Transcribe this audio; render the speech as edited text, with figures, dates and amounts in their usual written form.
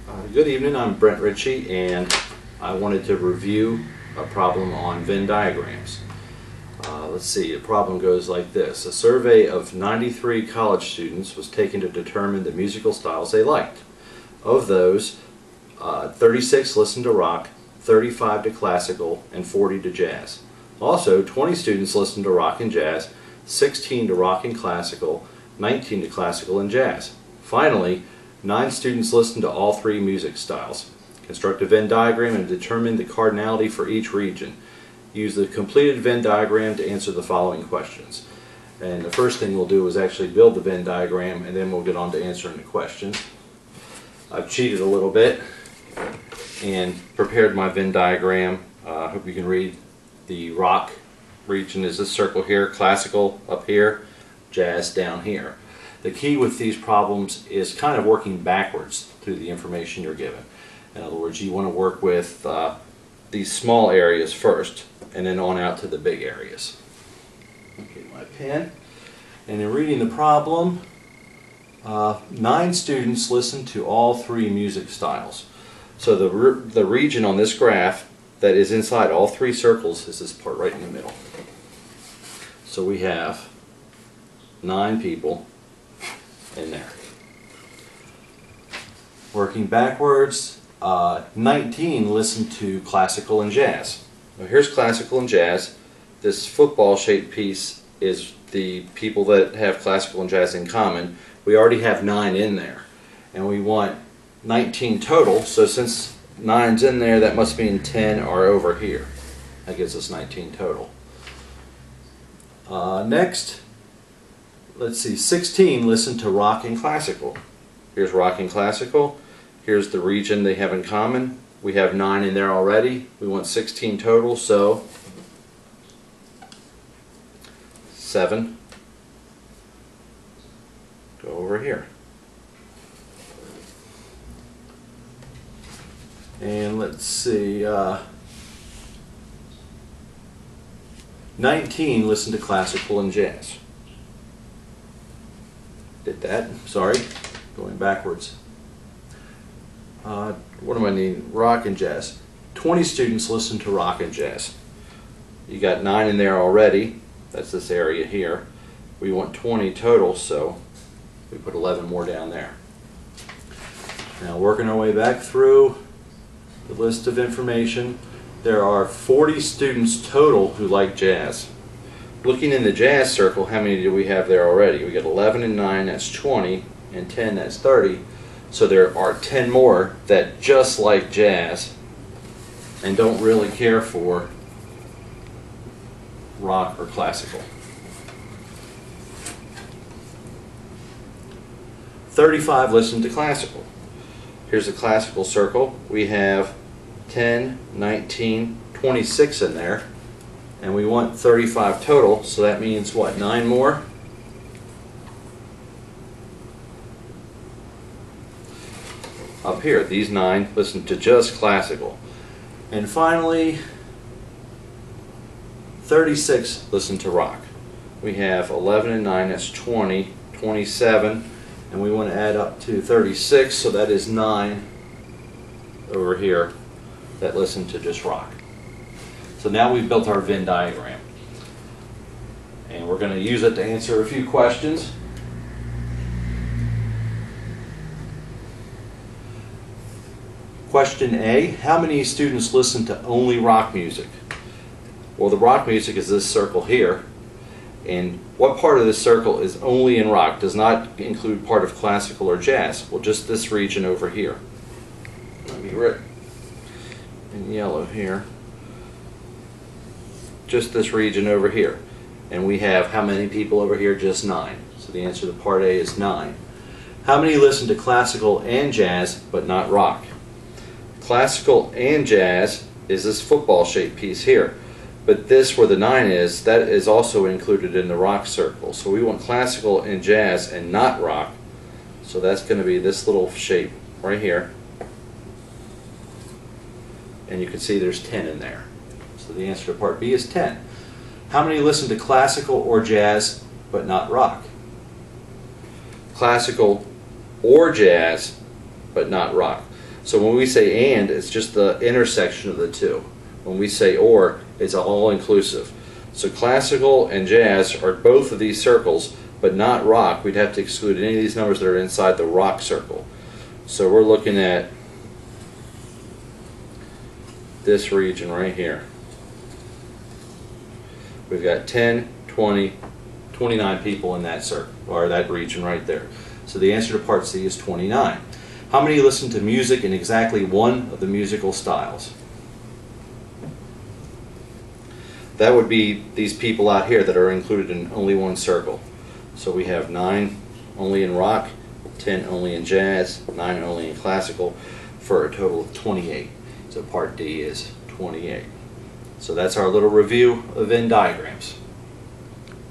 Good evening, I'm Brent Ritchie, and I wanted to review a problem on Venn diagrams. Let's see, the problem goes like this. A survey of 93 college students was taken to determine the musical styles they liked. Of those, 36 listened to rock, 35 to classical, and 40 to jazz. Also, 20 students listened to rock and jazz, 16 to rock and classical, 19 to classical and jazz. Finally, 9 students listened to all 3 music styles. Construct a Venn diagram and determine the cardinality for each region. Use the completed Venn diagram to answer the following questions. And the first thing we'll do is actually build the Venn diagram, and then we'll get on to answering the questions. I've cheated a little bit and prepared my Venn diagram. I hope you can read. The rock region is this circle here, classical up here, jazz down here. The key with these problems is kind of working backwards through the information you're given. In other words, you want to work with these small areas first and then on out to the big areas. Okay, my pen. And in reading the problem, 9 students listened to all 3 music styles. So the region on this graph that is inside all 3 circles is this part right in the middle. So we have 9 people in there. Working backwards, 19 listened to classical and jazz. Now here's classical and jazz. This football shaped piece is the people that have classical and jazz in common. We already have 9 in there, and we want 19 total, so since 9's in there, that must mean 10 are over here. That gives us 19 total. Next, let's see, 16 listen to rock and classical. Here's rock and classical. Here's the region they have in common. We have 9 in there already. We want 16 total, so 7 go over here. And let's see, 19 listen to classical and jazz. Did that, sorry, going backwards. What am I needing? Rock and jazz. 20 students listen to rock and jazz. You got 9 in there already. That's this area here. We want 20 total, so we put 11 more down there. Now working our way back through the list of information, there are 40 students total who like jazz. Looking in the jazz circle, how many do we have there already? We got 11 and 9, that's 20, and 10, that's 30. So there are 10 more that just like jazz and don't really care for rock or classical. 35 listen to classical. Here's the classical circle. We have 10, 19, 26 in there, and we want 35 total, so that means what, 9 more? Up here, these 9 listen to just classical. And finally, 36 listen to rock. We have 11 and 9, that's 20, 27, and we want to add up to 36, so that is 9 over here that listen to just rock. So now we've built our Venn diagram, and we're going to use it to answer a few questions. Question A, how many students listen to only rock music? Well, the rock music is this circle here, and what part of this circle is only in rock, does not include part of classical or jazz? Well, just this region over here. Let me write in yellow here. Just this region over here. And we have how many people over here? Just 9. So the answer to part A is 9. How many listen to classical and jazz but not rock? Classical and jazz is this football shaped piece here. But this where the 9 is, that is also included in the rock circle. So we want classical and jazz and not rock. So that's going to be this little shape right here. And you can see there's 10 in there. So the answer to part B is 10. How many listen to classical or jazz but not rock? Classical or jazz but not rock. So when we say and, it's just the intersection of the two. When we say or, it's all inclusive. So classical and jazz are both of these circles, but not rock. We'd have to exclude any of these numbers that are inside the rock circle. So we're looking at this region right here. We've got 10, 20, 29 people in that circle, or that region right there. So the answer to part C is 29. How many listen to music in exactly one of the musical styles? That would be these people out here that are included in only one circle. So we have 9 only in rock, 10 only in jazz, 9 only in classical, for a total of 28. So part D is 28. So that's our little review of Venn diagrams.